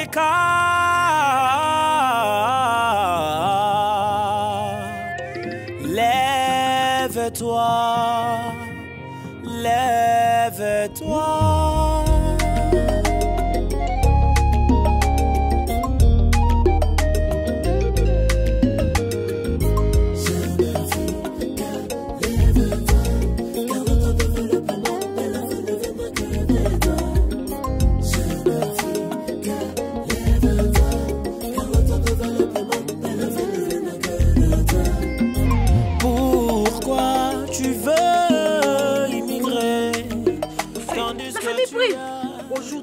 Africa, lève-toi, lève-toi.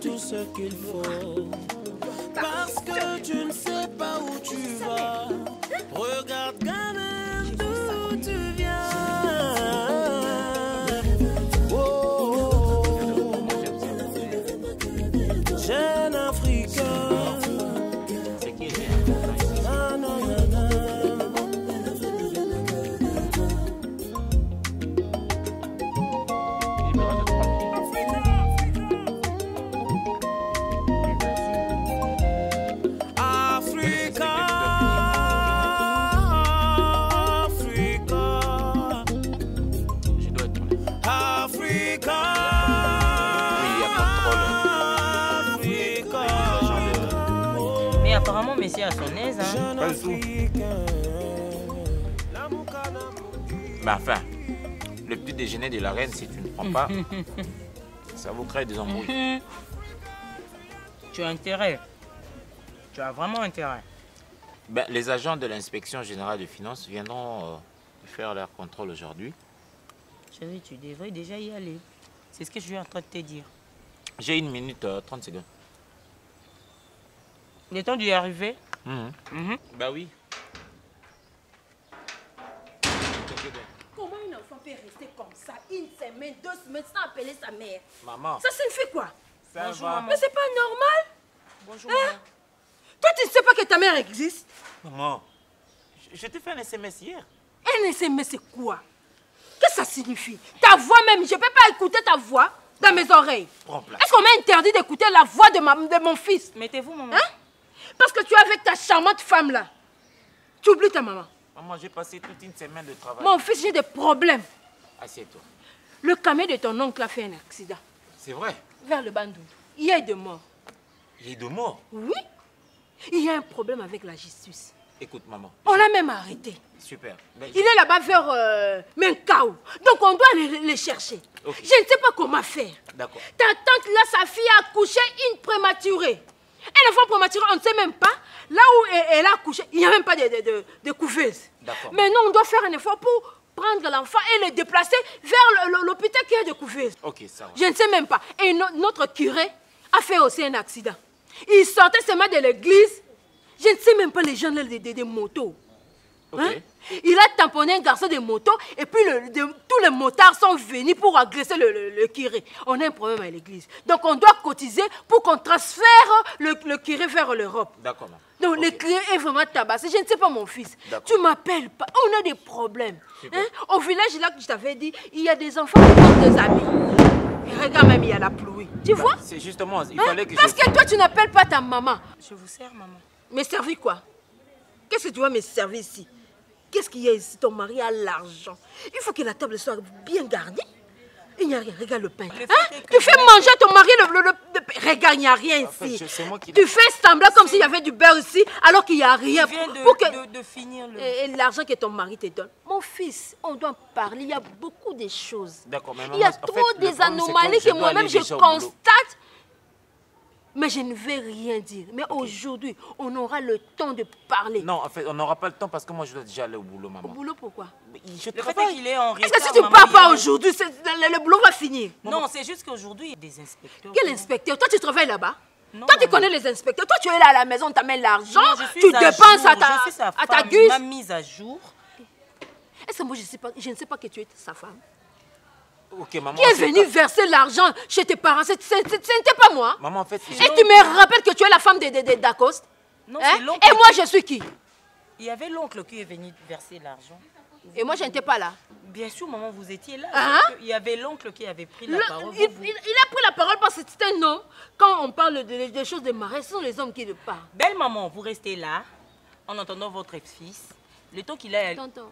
Tout ce qu'il faut, parce que tu ne sais pas où tu vas. Regarde quand même d'où tu viens. Oh, jeune Africain. Apparemment, Messi a son aise. Hein. Pas du tout. Mais enfin, le petit déjeuner de la reine, si tu ne prends pas, ça vous crée des embrouilles. Tu as intérêt. Tu as vraiment intérêt. Ben, les agents de l'inspection générale des finances viendront faire leur contrôle aujourd'hui. Chérie, tu devrais déjà y aller. C'est ce que je suis en train de te dire. J'ai 1 minute 30 secondes. Le temps d'y arriver? Bah oui. Comment une enfant peut rester comme ça 1 semaine, 2 semaines sans appeler sa mère? Maman. Ça signifie quoi? Ça Bonjour, va. maman. Mais c'est pas normal. Bonjour, maman. Toi, tu ne sais pas que ta mère existe? Maman, je t'ai fait un SMS hier. Un SMS, c'est quoi? Qu'est-ce que ça signifie? Ta voix même, je ne peux pas écouter ta voix dans mes oreilles. Prends place. Est-ce qu'on m'a interdit d'écouter la voix de mon fils? Mettez-vous, maman. Hein? Parce que tu es avec ta charmante femme là. Tu oublies ta maman. Maman, j'ai passé toute une semaine de travail. Mon fils, j'ai des problèmes. Assieds-toi. Le camion de ton oncle a fait un accident. C'est vrai? Vers le Bandou. Il y a eu de morts. Il est de mort. Oui. Il y a un problème avec la justice. Écoute, maman. On l'a même arrêté. Super. Ben, Il est là-bas vers Menkao. Donc on doit aller le chercher. Okay. Je ne sais pas comment faire. D'accord. Ta tante là, sa fille a accouché une prématurée. Un enfant prématuré, on ne sait même pas. Là où elle a accouché, il n'y a même pas de couveuse. D'accord. Mais nous, on doit faire un effort pour prendre l'enfant et le déplacer vers l'hôpital qui a de couveuse. Ok, ça va. Je ne sais même pas. Et notre curé a fait aussi un accident. Il sortait seulement de l'église. Je ne sais même pas les gens des motos. Ok. Hein? Il a tamponné un garçon de moto et puis tous les motards sont venus pour agresser le curé. On a un problème à l'église. Donc on doit cotiser pour qu'on transfère le curé vers l'Europe. D'accord, maman. Donc le curé est vraiment tabassé. Je ne sais pas mon fils. Tu ne m'appelles pas. On a des problèmes. Hein? Au village là que je t'avais dit, il y a des enfants qui ont des amis. Et regarde même, il y a la pluie. Tu vois? C'est justement, il fallait que Parce que toi, tu n'appelles pas ta maman. Je vous sers, maman. Me servir quoi? Qu'est-ce que tu vas me servir ici? Qu'est-ce qu'il y a ici? Ton mari a l'argent. Il faut que la table soit bien garnie. Il n'y a rien. Regarde le pain. Hein? Tu fais manger à ton mari regarde, il n'y a rien ici. Tu fais semblant comme s'il y avait du beurre ici, alors qu'il n'y a rien. Il vient de finir le... Et l'argent que ton mari te donne. Mon fils, on doit parler. Il y a beaucoup de choses. D'accord, mais maman, il y a trop des anomalies que moi-même je constate. Mais je ne vais rien dire. Mais aujourd'hui, on aura le temps de parler. Non, en fait, on n'aura pas le temps parce que moi, je dois déjà aller au boulot, maman. Au boulot, pourquoi? Je Le fait est qu'il est en retard. Est-ce que si tu ne pars pas aujourd'hui, le boulot va finir? Non, c'est juste qu'aujourd'hui, il y a des inspecteurs. Quel inspecteur? Toi, tu travailles là-bas? Non, toi, tu maman. connais les inspecteurs. Toi, tu es là à la maison, tu amènes l'argent, Je tu suis à dépenses jour. à Je suis sa ta femme. guise. Il m'a mise à jour. Est-ce que moi, je ne sais pas que tu es sa femme? Ok, maman. Qui est venu verser l'argent chez tes parents? Ce n'était pas moi. Maman, en fait, Et tu me rappelles que tu es la femme d'Acoste? Non, Hein? c'est l'oncle. Et moi, je suis qui? Il y avait l'oncle qui est venu verser l'argent. Et moi, je n'étais pas là. Bien sûr, maman, vous étiez là. Hein? Il y avait l'oncle qui avait pris la parole. Il a pris la parole parce que c'est un homme quand on parle des choses de mariage, ce sont les hommes qui le parlent. Belle maman, vous restez là, en entendant votre fils. Le temps qu'il a... Tonton,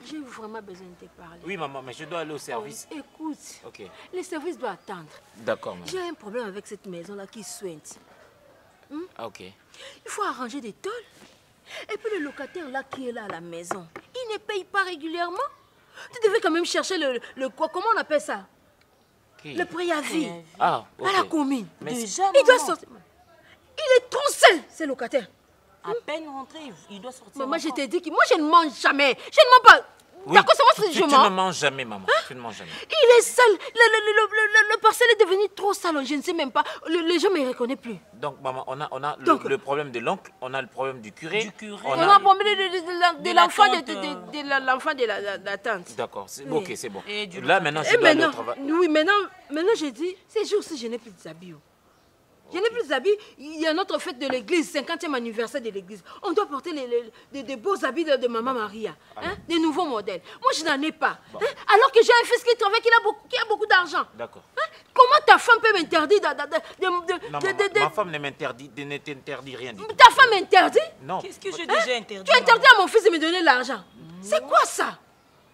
j'ai vraiment besoin de te parler. Oui, maman, mais je dois aller au service. Oh, écoute, Ok. le service doit attendre. D'accord, maman. J'ai un problème avec cette maison-là qui sointe. Ah, ok. Il faut arranger des tôles. Et puis le locataire là qui est là à la maison, il ne paye pas régulièrement. Tu devais quand même chercher le quoi, comment on appelle ça? Qui? Le préavis. Ah, ok. À la commune. Mais Déjà, Il doit maman. sortir. Il est trop seul, ce locataire. À peine rentré, il doit sortir. Maman, je encore. t'ai dit que moi je ne mange jamais. Je ne mange pas. Oui, D'accord, c'est moi ce que je tu ne mange. manges jamais, maman. Tu ne manges jamais. Il est sale. Le parcelle est devenu trop sale. Je ne sais même pas. Les gens ne me reconnaissent plus. Donc, maman, on a Donc- le problème de l'oncle, on a le problème du curé. Du curé. On On a a... problème de de l'enfant la de l'enfant de la tante. D'accord, c'est Oui. ok, c'est bon. Et du Là, locataire. maintenant, je Et dois aller au maintenant, travail. oui, maintenant j'ai dit, ces jours-ci, je n'ai plus d'habits. Je n'ai plus d'habits. Il y a notre fête de l'église, 50e anniversaire de l'église. On doit porter des beaux habits de Maman Maria, hein, des nouveaux modèles. Moi, je n'en ai pas. Hein, alors que j'ai un fils qui travaille, qui a beaucoup d'argent. D'accord. Hein, comment ta femme peut m'interdire Non, maman, ma femme ne t'interdit rien du tout. Ta femme m'interdit? Non. Qu'est-ce que j'ai déjà interdit? Tu interdis à mon fils de me donner l'argent. C'est quoi ça?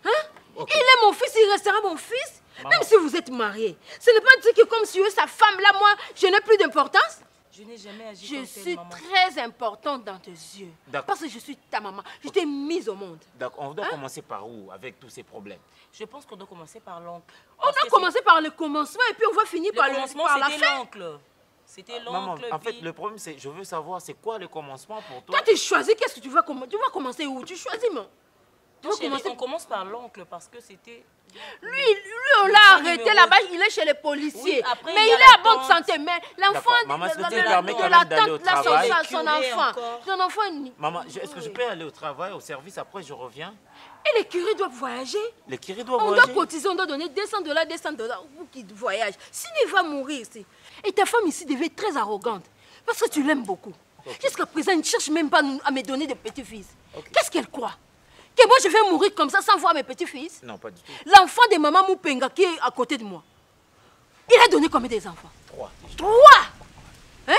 Hein? Ok. Il est mon fils, il restera mon fils. Maman. Même si vous êtes mariés. Ce n'est pas dire que comme si sa femme, là, moi, je n'ai plus d'importance. Je n'ai jamais agi Je comme telle, suis maman. très importante dans tes yeux. D'accord. Parce que je suis ta maman. Je t'ai mise au monde. D'accord, on doit commencer par où avec tous ces problèmes? Je pense qu'on doit commencer par l'oncle. On doit commencer par le commencement et puis on va finir par, Le commencement, par la c'était fin. l'oncle. C'était Maman, l'oncle. en fait, puis- le problème, c'est, je veux savoir, c'est quoi le commencement pour toi? Toi, tu choisis qu'est-ce que tu vas commencer. Tu vas commencer où? Tu choisis, moi. Tu Non, vas chérie, commencer. on commence par l'oncle parce que c'était... Lui, on l'a arrêté numéro- là-bas, il est chez les policiers. Oui, après, mais il y il a est à la bonne tante. santé. Mais l'enfant D'accord. Maman, est-ce que tu de me permets quand la même d'aller au tante, là, travail? son Le curé enfant. encore. Son enfant. Maman, est-ce que je peux aller au travail, au service, après je reviens? Et les curés doivent voyager. Le curé doit On voyager? doit cotiser, on doit donner $200 pour qu'il voyage. Sinon, il va mourir ici. Et ta femme ici devait être très arrogante. Parce que tu l'aimes beaucoup. Jusqu'à présent, elle ne cherche même pas à me donner des petits-fils. Qu'est-ce qu'elle croit? Que moi, je vais mourir comme ça sans voir mes petits-fils? Non, pas du tout. L'enfant de maman Moupenga qui est à côté de moi. Il a donné combien des enfants? 3. 3. Hein?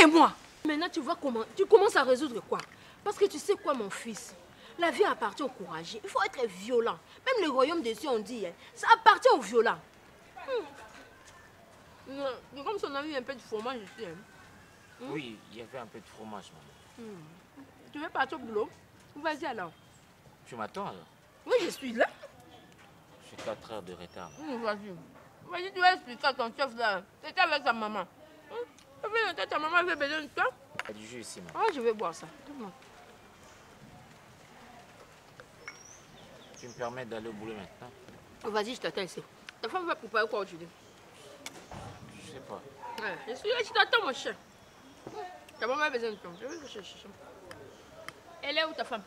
Et moi? Maintenant, tu vois comment. Tu commences à résoudre quoi? Parce que tu sais quoi, mon fils? La vie appartient aux courageux. Il faut être violent. Même le royaume des cieux, on dit, hein, ça appartient aux violents. Non, comme si on a eu un peu de fromage ici. Hein. Oui, il y avait un peu de fromage, maman. Tu veux partir au boulot? Vas-y alors. Tu m'attends alors? Oui, je suis là. J'ai 4 heures de retard. Vas-y. Vas-y, tu vas expliquer à ton chef là. C'était avec ta maman. Et puis, ta maman avait besoin de toi. Il y a du jus ici, maman. Ah, je vais boire ça. Donne-moi. Tu me permets d'aller au boulot maintenant? Vas-y, je t'attends ici. Ta femme va préparer quoi aujourd'hui? Je sais pas. Ouais, je suis là, je t'attends, mon cher. Ta maman a besoin de toi. Je vais chercher ça. Elle est où ta femme?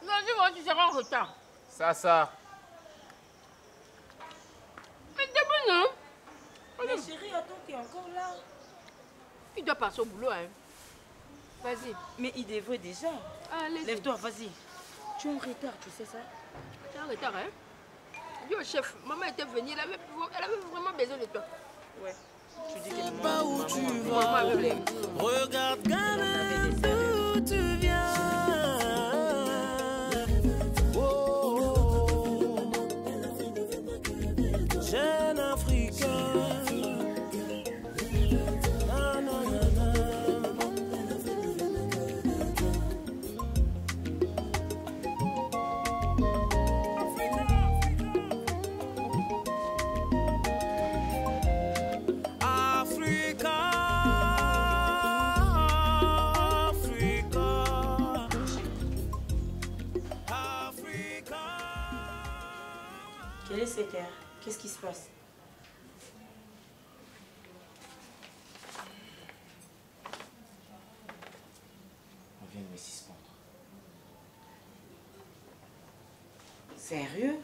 Non, dis-moi, tu seras en retard. Ça. Mais t'es bon, non? Mais chérie, attends, t'es encore là. Il doit passer au boulot, hein. Vas-y. Mais il devrait déjà. Allez, Lève-toi, vas-y. Tu es en retard, tu sais ça? tu es en retard, hein? Dis au chef, maman était venue, elle avait vraiment besoin de toi. Ouais. Tu dis que sais pas où tu vas. Maman avait besoin de toi. Regarde quand même d'où tu viens. Oh, jeune Africain. Na, na, na, na. Africa, Africa. Quelle est cette heure? Qu'est-ce qui se passe? On vient de me suspendre. Sérieux?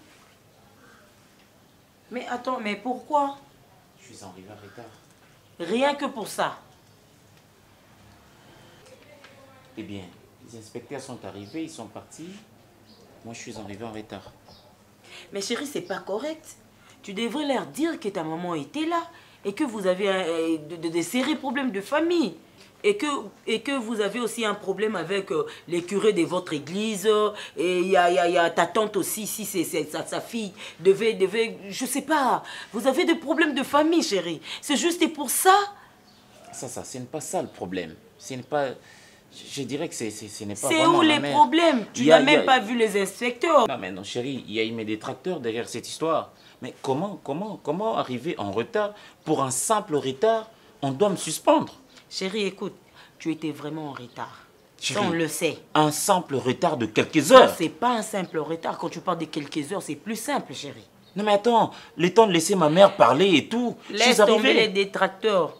Mais attends, mais pourquoi? Je suis arrivé en retard. Rien que pour ça. Eh bien, les inspecteurs sont arrivés, ils sont partis. Moi, je suis arrivé en retard. Mais chérie, c'est pas correct. Tu devrais leur dire que ta maman était là et que vous avez de sérieux problèmes de famille. Et que vous avez aussi un problème avec les curés de votre église. Et il y a ta tante aussi, si sa fille devait, je sais pas. Vous avez des problèmes de famille, chérie. C'est juste et pour ça. Ça, ce n'est pas ça le problème. Ce n'est pas... Je dirais que ce n'est pas C'est vraiment où les problèmes? Tu n'as même pas vu les inspecteurs. Non, mais non, chérie, il y a eu mes détracteurs derrière cette histoire. Mais comment arriver en retard? Pour un simple retard, on doit me suspendre. Chérie, écoute, tu étais vraiment en retard. Chérie, ça, on le sait. Un simple retard de quelques heures. C'est pas un simple retard. Quand tu parles de quelques heures, c'est plus simple, chérie. Non, mais attends, le temps de laisser ma mère parler et tout. Laisse tomber les détracteurs.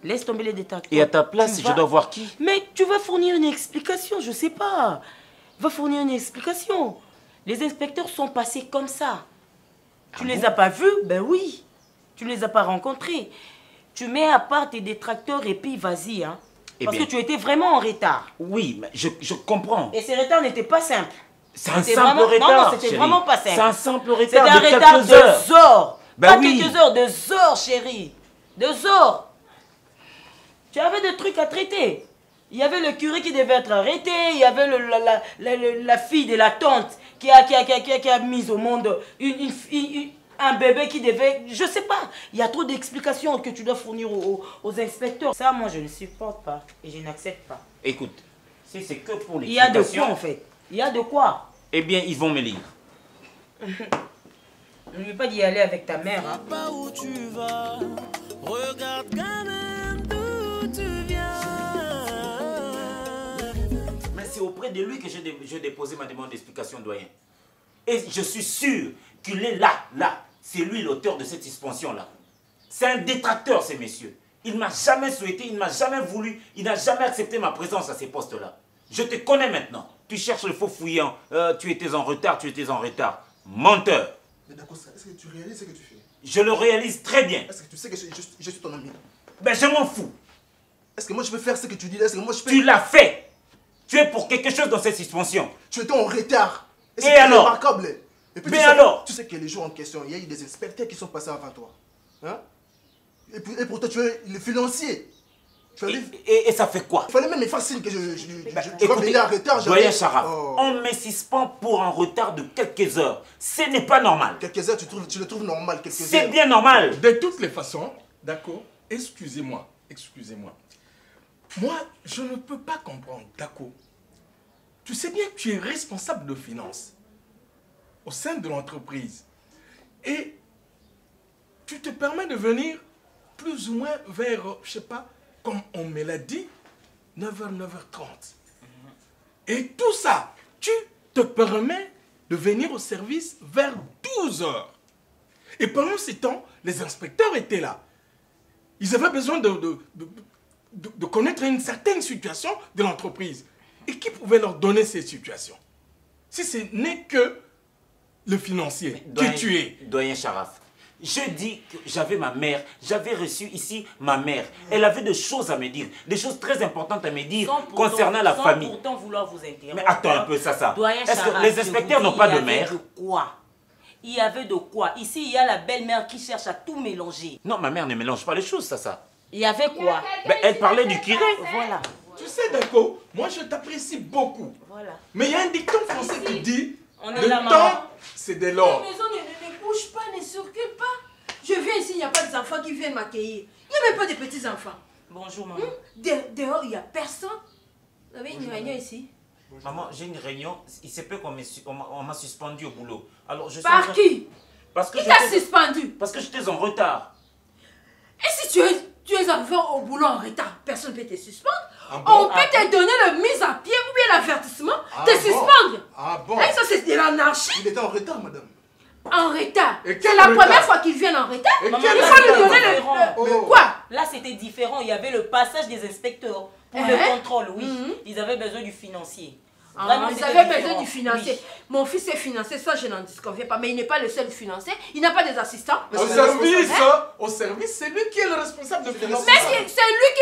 Laisse tomber les détracteurs. Et à ta place, je dois voir qui? Mais tu vas fournir une explication, je sais pas. Va fournir une explication. Les inspecteurs sont passés comme ça. Tu ne les as pas vus? Ben oui. Tu ne les as pas rencontrés. Tu mets à part tes détracteurs et puis vas-y, hein. Parce que tu étais vraiment en retard. Oui, mais je comprends. Et ces retards n'étaient pas simples. C'est un simple retard. Non, c'était vraiment pas simple. C'est un simple retard. C'était un retard de heures. Ben pas oui. quelques heures, de heures, chérie. De heures. Tu avais des trucs à traiter. Il y avait le curé qui devait être arrêté. Il y avait la fille de la tante qui a mis au monde un bébé qui devait... Je sais pas. Il y a trop d'explications que tu dois fournir aux inspecteurs. Ça, moi, je ne supporte pas. Et je n'accepte pas. Écoute, si c'est que pour l'explication... Il y a de quoi, en fait. Il y a de quoi. Eh bien, ils vont me lire. N'oublie pas d'y aller avec ta mère. Hein. Pas où tu vas. Regarde quand même d'où tu viens. Mais c'est auprès de lui que j'ai déposé ma demande d'explication, doyen. Et je suis sûr qu'il est là. C'est lui l'auteur de cette suspension-là. C'est un détracteur, ces messieurs. Il ne m'a jamais souhaité, il ne m'a jamais voulu, il n'a jamais accepté ma présence à ces postes-là. Je te connais maintenant. Tu cherches le faux fouillant. Tu étais en retard. Menteur. Mais d'accord, est-ce que tu réalises ce que tu fais? Je le réalise très bien. Est-ce que tu sais que je suis ton ami? Ben, je m'en fous. Est-ce que moi je peux faire ce que tu dis là? Est-ce que moi je peux... Tu l'as fait. Tu es pour quelque chose dans cette suspension. Tu étais en retard. Et alors? Remarquable. Et puis, mais alors? Tu sais que les jours en question, il y a eu des inspecteurs qui sont passés avant toi. Hein? Et pour toi, tu es le financier. Et ça fait quoi? Il fallait même me faire signe que je écoutez, venir en retard. Doyen Charaf, on me suspend pour un retard de quelques heures. Ce n'est pas normal. Quelques heures, tu le trouves normal. C'est bien normal. De toutes les façons, d'accord, excusez-moi. Moi, je ne peux pas comprendre, d'accord. Tu sais bien que tu es responsable de finances au sein de l'entreprise. Et tu te permets de venir plus ou moins vers, je sais pas, comme on me l'a dit, 9h, 9h30. Et tout ça, tu te permets de venir au service vers 12h. Et pendant ce temps, les inspecteurs étaient là. Ils avaient besoin de connaître une certaine situation de l'entreprise. Et qui pouvait leur donner cette situation? Si ce n'est que le financier que tu es. Doyen Charaf, je dis que j'avais ma mère, j'avais reçu ici ma mère. Elle avait des choses à me dire, des choses très importantes à me dire concernant la famille. Sans pourtant vouloir vous interrompre. Mais attends un peu, ça. Est-ce que Charaf, les inspecteurs n'ont pas de mère? Il y avait de quoi? Ici, il y a la belle-mère qui cherche à tout mélanger. Non, ma mère ne mélange pas les choses, ça. Il y avait quoi? Ben, elle parlait du curé. Voilà. Tu sais, d'accord, moi je t'apprécie beaucoup. Voilà. Mais il y a un dicton français qui dit le temps, c'est de l'or. La maison ne bouge pas, ne circule pas. Je viens ici, il n'y a pas des enfants qui viennent m'accueillir. Il n'y a même pas de petits-enfants. Bonjour, maman. Dehors, il n'y a personne. Vous avez une réunion ici? Maman, j'ai une réunion. Il se peut qu'on m'a suspendu au boulot. Alors, je Par qui? Parce que qui t'a suspendu? Parce que j'étais en retard. Et si tu es arrivé au boulot en retard, personne ne peut te suspendre. Ah bon? On peut te donner le mise à pied ou bien l'avertissement, te suspendre. Ah bon? Et ça, c'est de l'anarchie. Il était en retard, madame. En retard. Et C'est quel la retard? première fois qu'ils viennent en retard. Et Il quel faut lui retard? donner le... Quoi? Là, c'était différent. Il y avait le passage des inspecteurs pour le contrôle, oui. Ils avaient besoin du financier. Vraiment, ils c'était avaient besoin différent. du financier. Oui. Mon fils est financé, ça je n'en disconviens pas. Mais il n'est pas le seul financier. Il n'a pas des assistants. Au service, c'est lui qui est le responsable de finances. Mais c'est lui qui...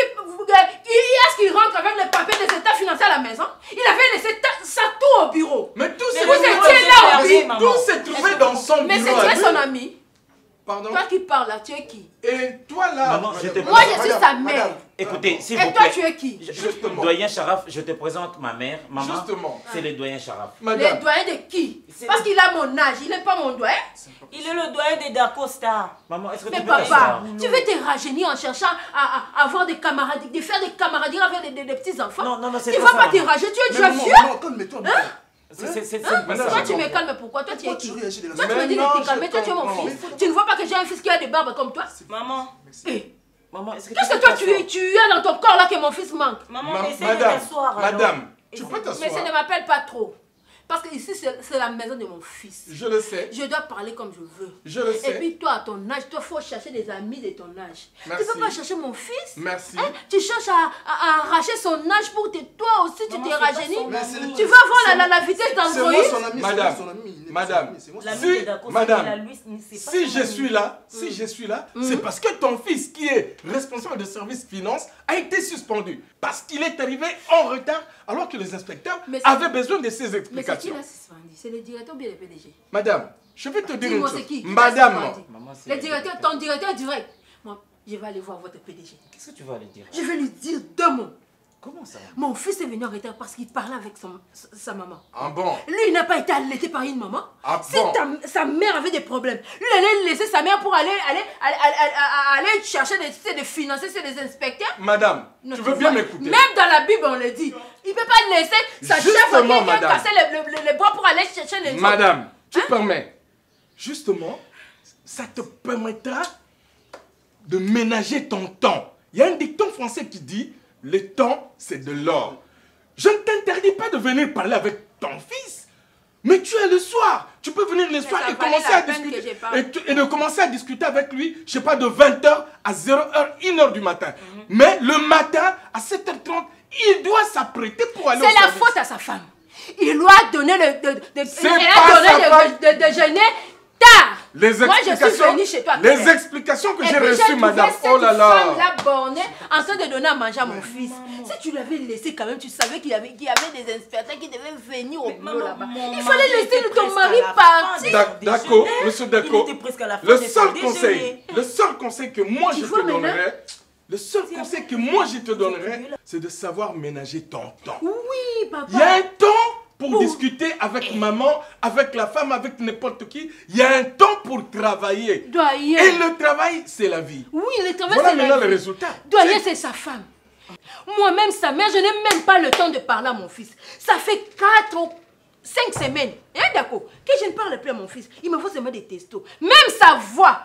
Est-ce qu'il rentre avec les papiers des états financiers à la maison? Il avait laissé ça tout au bureau. Mais tout vous étiez là au bureau. Tout s'est trouvé dans son Mais bureau. c'était son ami. Pardon? Toi qui parles là, tu es qui? Et toi là? Maman, je te Moi, je suis Madame, sa madame. mère. Écoutez, s'il vous Et toi, plaît. tu es qui? Justement. Doyen Charaf, je te présente ma mère. Maman, Justement. c'est le doyen Charaf. Les Madame, doyens de qui? C'est Parce le- qu'il a mon âge, il n'est pas mon doyen. Il est le doyen de Dacosta. Maman, est-ce que tu Mais peux papa, t'asseoir? tu veux te rajeunir en cherchant à avoir des camarades, de faire des camaradies avec des petits enfants? Non, non, non, c'est Tu pas vas ça, pas te maman. rajeunir, tu es Mais déjà maman, vieux. maman, calme-toi. C'est Madame, Toi, je tu me comprends. calmes, pourquoi? Toi, tu es Pourquoi qui? tu réagis de la Toi, tu me dis de Maintenant, te calmer, je toi, tu es mon comprends. fils. Tu ne vois pas que j'ai un fils qui a des barbes comme toi? Maman, Eh, Maman, est-ce que qu'est-ce peux que toi, t'asseoir? tu as dans ton corps là que mon fils manque? maman, essaye de Madame, t'asseoir. alors. madame, tu Essaye peux de- Mais ça ne t'asseoir. m'appelle pas trop. Parce que ici, c'est la maison de mon fils. Je le sais, Je dois parler comme je veux. je le Et sais. puis toi, à ton âge, toi, il faut chercher des amis de ton âge. Merci. Tu ne peux pas chercher mon fils. Merci. Hein? Tu cherches à arracher son âge pour que toi aussi tu Maman, t'es c'est pas rajeunis. son Mais c'est ami. le- Tu vas avoir la vitesse C'est moi d'Android. son ami, Madame, c'est moi son ami. il n'est pas madame, son ami, c'est moi son L'ami ami. de Dacosta, Madame, il a lui, c'est pas Si son je ami. suis là, c'est parce que ton fils qui est responsable de service finance a été suspendu. Parce qu'il est arrivé en retard alors que les inspecteurs Mais c'est- avaient besoin de ses Mais c'est qui explications. l'a suspendu? C'est le directeur ou bien le PDG? Madame, je vais te dire une Dis-moi, chose. c'est qui? Qui l'a Madame, suspendu? Maman, c'est Le directeur, ton directeur direct. Moi, je vais aller voir votre PDG. Qu'est-ce que tu vas aller dire? Je vais lui dire 2 mots. Comment ça? Mon fils est venu en retard parce qu'il parlait avec sa maman. ah bon, Lui, il n'a pas été allaité par une maman. Ah Si bon? sa mère avait des problèmes, lui, il allait laisser sa mère pour aller chercher de financer des inspecteurs. madame, Non, tu tu veux bien vois, m'écouter? Même dans la Bible, on le dit. Il ne peut pas laisser sa chef Justement, qui madame. casser les bras pour aller chercher les autres. Madame, tu permets. Justement, ça te permettra de ménager ton temps. Il y a un dicton français qui dit « Le temps, c'est de l'or ». Je ne t'interdis pas de venir parler avec ton fils, mais tu es le soir. Tu peux venir le soir ça et valait commencer la à peine que discuter. j'ai parlé. Et de commencer à discuter avec lui, je sais pas, de 20h à 0h, 1h du matin. Mais le matin, à 7h30, il doit s'apprêter pour aller au C'est la service. faute à sa femme. Il lui a donné C'est elle pas a donné sa femme. de déjeuner tard. Les Moi, je suis explications, venue chez toi. les explications que Et j'ai puis, reçues, madame. cette Oh là là. femme-là bornée en train de donner à manger à mon fils. Si tu l'avais laissé quand même, tu savais qu'il y avait des inspecteurs qui devaient venir au boulot maman, là-bas. mon Il fallait mari laisser était ton presque mari à la fin partir. de- D'accord, monsieur Il D'accord. était presque à la fin Le de seul son conseil, déjeuner. le seul conseil que moi je vois te maintenant? donnerais, le seul conseil que moi je te donnerais, c'est de savoir ménager ton temps. Oui, papa. Il y a un temps pour discuter avec maman, avec la femme, avec n'importe qui. Il y a un temps pour travailler. Doyen. Et le travail, c'est la vie. Oui, le travail, Voilà c'est maintenant la le vie. résultat. Doyen, c'est sa femme. Moi-même, sa mère, je n'ai même pas le temps de parler à mon fils. Ça fait 4 ou 5 semaines, hein, d'accord, que je ne parle plus à mon fils. Il me faut seulement des testos. Même sa voix,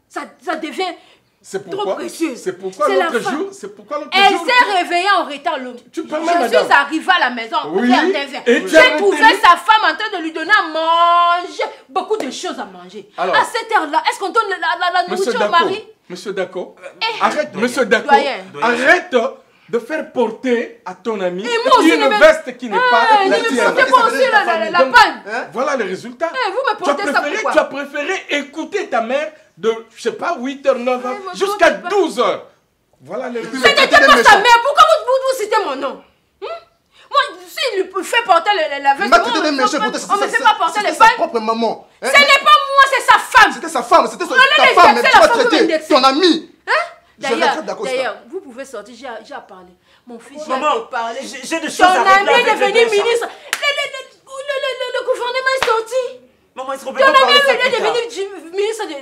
ça devient C'est trop pourquoi, précieux. c'est pourquoi C'est la l'autre femme. jour, c'est pourquoi l'autre Elle jour, s'est réveillée en retard. Tu permets, je madame? suis arrivée à la maison Oui, vers 9h. et tu as J'ai trouvé retenu- sa femme en train de lui donner à manger, beaucoup de choses à manger. Alors, à cette heure-là, est-ce qu'on donne la Monsieur nourriture au Dako, mari? Monsieur Dako, arrête, Monsieur Dako, Doyen. arrête de faire porter à ton ami Et moi aussi, une ne me- veste qui n'est pas Il la me tienne. portait pas aussi la panne. Hein? Voilà le résultat. Eh, vous me portez ça pourquoi? Tu as préféré écouter ta mère de, je sais pas, 8h, 9h, Ouais, moi, jusqu'à je ne 12h. Voilà le puis, résultat. Ce n'était pas sa mère. Pourquoi vous citez mon nom? Moi, s'il lui fait porter la veste, Il m'a traité de méchant pour on me fait pas porter les sa pannes. propre maman. Hein? Ce n'est pas moi, c'est sa femme. C'était sa femme, c'était allez ta femme, mais indexer tu la vas femme comme traiter indexée. ton ami. Je D'ailleurs, regrette Dacosta. vous pouvez sortir, j'ai à parler. Mon fils, j'ai Maman, à te parler. j'ai des choses Ton à régler ami est avec le devenu doyen ministre. Le gouvernement est sorti. Maman, est-ce qu'on peut Ton pas ami parler de ça est plus tard? devenu ministre de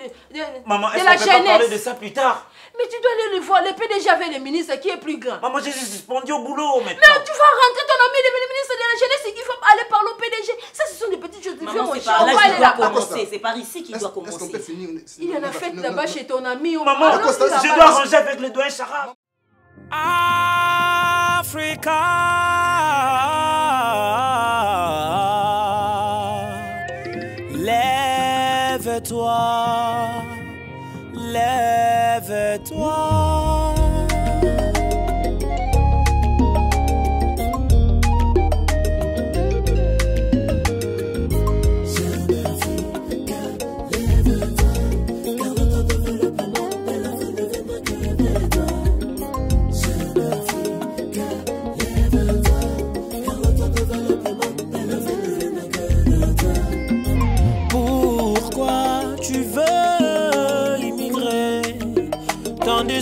Maman, de est-ce la qu'on peut pas parler de jeunesse. ça plus tard? Mais tu dois aller le voir. Le PDG avait le ministre qui est plus grand. Maman, j'ai suspendu au boulot Mais maintenant. tu vas rentrer, ton ami est devenu ministre de la jeunesse et il faut aller parler au PDG. Ça, ce sont des petites choses. Maman, c'est on par là va qu'il aller doit là-bas. commencer. C'est par ici qu'il doit Est-ce qu'on peut commencer. finir? Il y en a fait là-bas chez ton ami. Maman, Allons-y Dacosta, là-bas. je dois arranger avec le doyen Charaf. Lève-toi, lève-toi. Pourquoi tu veux du